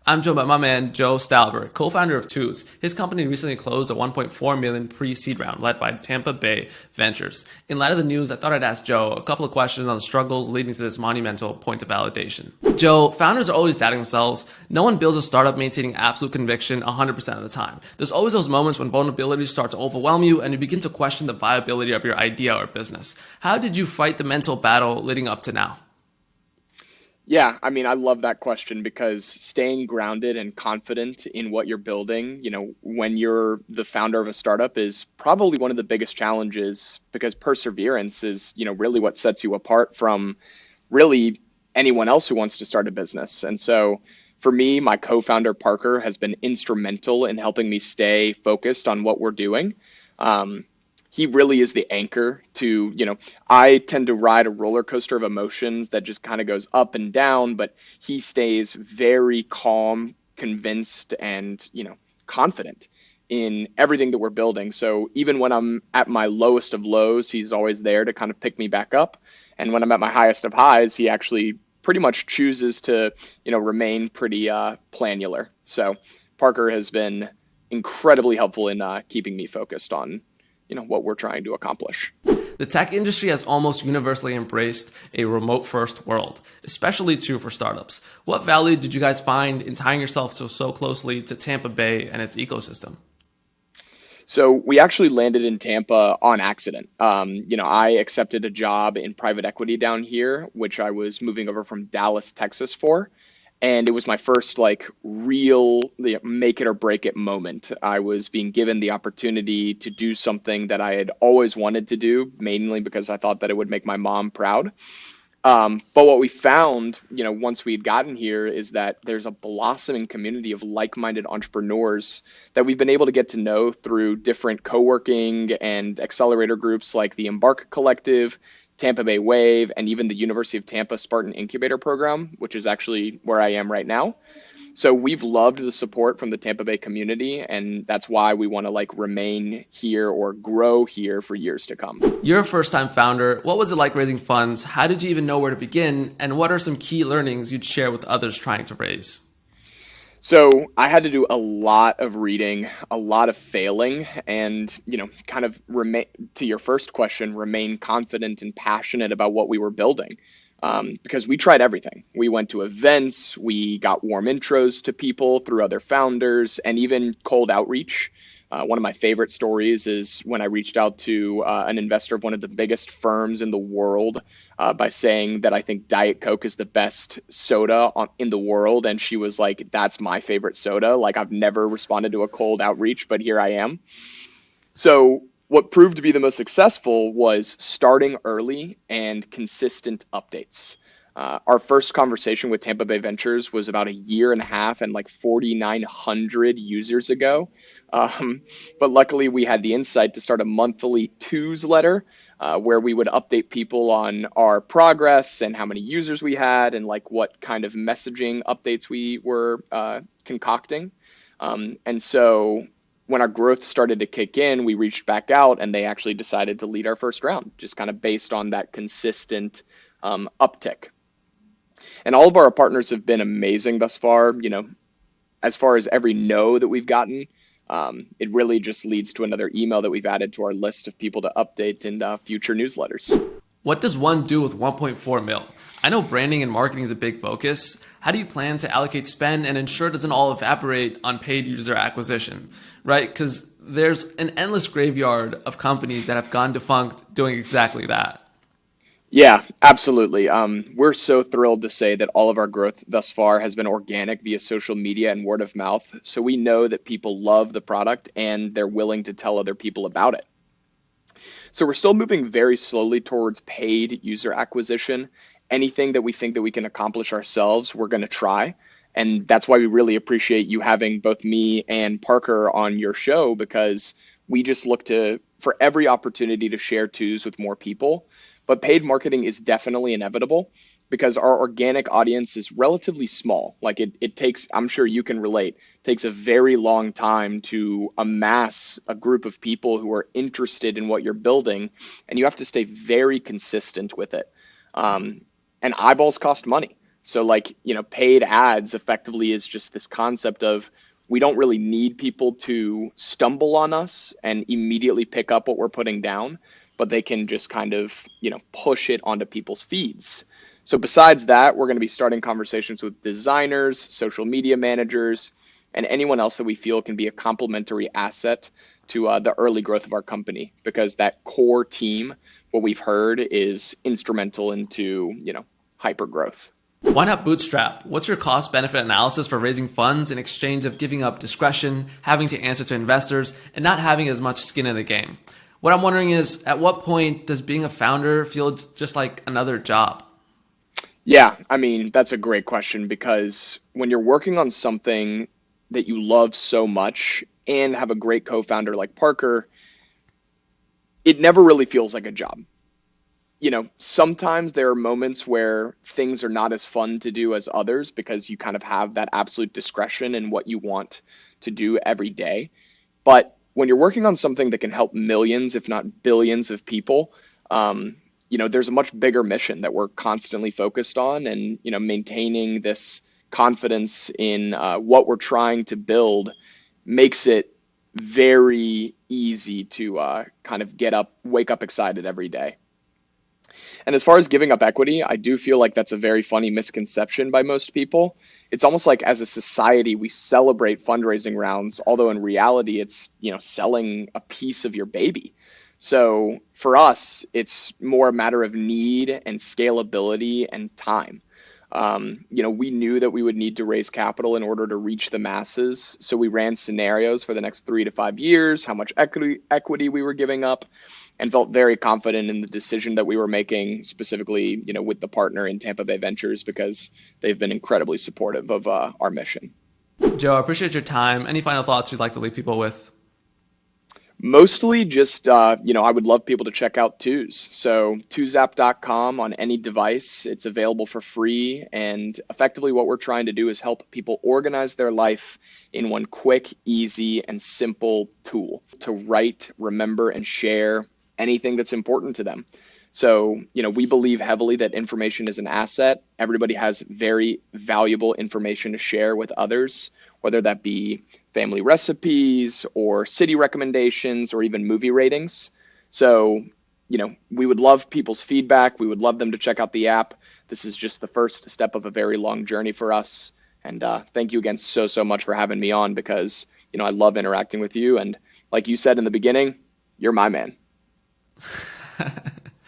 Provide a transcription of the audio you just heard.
I'm joined by my man, Joe Steilberg, co-founder of Twos. His company recently closed a 1.4 million pre-seed round led by TampaBay.Ventures. In light of the news, I thought I'd ask Joe a couple of questions on the struggles leading to this monumental point of validation. Joe, founders are always doubting themselves. No one builds a startup maintaining absolute conviction 100% of the time. There's always those moments when vulnerabilities start to overwhelm you and you begin to question the viability of your idea or business. How did you fight the mental battle leading up to now? Yeah, I mean, I love that question because staying grounded and confident in what you're building, when you're the founder of a startup is probably one of the biggest challenges because perseverance is, really what sets you apart from really anyone else who wants to start a business. And so for me, my co-founder Parker has been instrumental in helping me stay focused on what we're doing. He really is the anchor to, I tend to ride a roller coaster of emotions that just kind of goes up and down, but he stays very calm, convinced, and, confident in everything that we're building. So even when I'm at my lowest of lows, he's always there to kind of pick me back up. And when I'm at my highest of highs, he actually pretty much chooses to, remain pretty planular. So Parker has been incredibly helpful in keeping me focused on what we're trying to accomplish. The tech industry has almost universally embraced a remote first world, especially true for startups. What value did you guys find in tying yourself so closely to Tampa Bay and its ecosystem? So we actually landed in Tampa on accident. I accepted a job in private equity down here, which I was moving over from Dallas, Texas for. And it was my first real make it or break it moment. I was being given the opportunity to do something that I had always wanted to do, mainly because I thought that it would make my mom proud. But what we found, once we had gotten here is that there's a blossoming community of like-minded entrepreneurs that we've been able to get to know through different co-working and accelerator groups like the Embark Collective, Tampa Bay Wave, and even the University of Tampa Spartan Incubator Program, which is actually where I am right now. So we've loved the support from the Tampa Bay community, and that's why we want to remain here or grow here for years to come. You're a first-time founder. What was it like raising funds? How did you even know where to begin? And what are some key learnings you'd share with others trying to raise? So I had to do a lot of reading, a lot of failing, and, kind of remain, to your first question, remain confident and passionate about what we were building. Because we tried everything. We went to events, we got warm intros to people through other founders, and even cold outreach. One of my favorite stories is when I reached out to an investor of one of the biggest firms in the world by saying that I think Diet Coke is the best soda in the world. And she was like, that's my favorite soda. I've never responded to a cold outreach, but here I am. So what proved to be the most successful was starting early and consistent updates. Our first conversation with TampaBay.Ventures was about a year and a half and 4,900 users ago. But luckily we had the insight to start a monthly newsletter where we would update people on our progress and how many users we had and what kind of messaging updates we were concocting. And so when our growth started to kick in, we reached back out and they actually decided to lead our first round, just kind of based on that consistent uptick. And all of our partners have been amazing thus far. As far as every no that we've gotten, it really just leads to another email that we've added to our list of people to update in future newsletters. What does one do with 1.4 mil? I know branding and marketing is a big focus. How do you plan to allocate spend and ensure it doesn't all evaporate on paid user acquisition, right? Because there's an endless graveyard of companies that have gone defunct doing exactly that. Yeah, absolutely. We're so thrilled to say that all of our growth thus far has been organic via social media and word of mouth. So we know that people love the product and they're willing to tell other people about it. So we're still moving very slowly towards paid user acquisition. Anything that we think that we can accomplish ourselves, we're going to try. And that's why we really appreciate you having both me and Parker on your show, because we just look for every opportunity to share twos with more people. But paid marketing is definitely inevitable because our organic audience is relatively small. It takes, I'm sure you can relate, takes a very long time to amass a group of people who are interested in what you're building, and you have to stay very consistent with it. And eyeballs cost money. So like, paid ads effectively is just this concept of we don't really need people to stumble on us and immediately pick up what we're putting down, but they can just kind of, push it onto people's feeds. So besides that, we're going to be starting conversations with designers, social media managers, and anyone else that we feel can be a complementary asset to the early growth of our company, because that core team, what we've heard, is instrumental into, hyper growth. Why not bootstrap? What's your cost benefit analysis for raising funds in exchange of giving up discretion, having to answer to investors, and not having as much skin in the game? What I'm wondering is, at what point does being a founder feel just like another job? Yeah, I mean, that's a great question, because when you're working on something that you love so much and have a great co-founder like Parker, it never really feels like a job. Sometimes there are moments where things are not as fun to do as others because you kind of have that absolute discretion in what you want to do every day. But when you're working on something that can help millions, if not billions of people, there's a much bigger mission that we're constantly focused on, and, maintaining this confidence in what we're trying to build makes it very easy to kind of wake up excited every day. And as far as giving up equity, I do feel like that's a very funny misconception by most people. It's almost like as a society, we celebrate fundraising rounds, although in reality, it's, selling a piece of your baby. So for us, it's more a matter of need and scalability and time. We knew that we would need to raise capital in order to reach the masses. So we ran scenarios for the next 3 to 5 years, how much equity we were giving up, and felt very confident in the decision that we were making, specifically, with the partner in TampaBay.Ventures, because they've been incredibly supportive of our mission. Joe, I appreciate your time. Any final thoughts you'd like to leave people with? Mostly just, I would love people to check out Twos. So twozap.com on any device. It's available for free. And effectively what we're trying to do is help people organize their life in one quick, easy, and simple tool to write, remember, and share anything that's important to them. So, we believe heavily that information is an asset. Everybody has very valuable information to share with others, whether that be family recipes or city recommendations or even movie ratings. So, we would love people's feedback. We would love them to check out the app. This is just the first step of a very long journey for us. And thank you again so much for having me on, because, I love interacting with you. And like you said in the beginning, you're my man.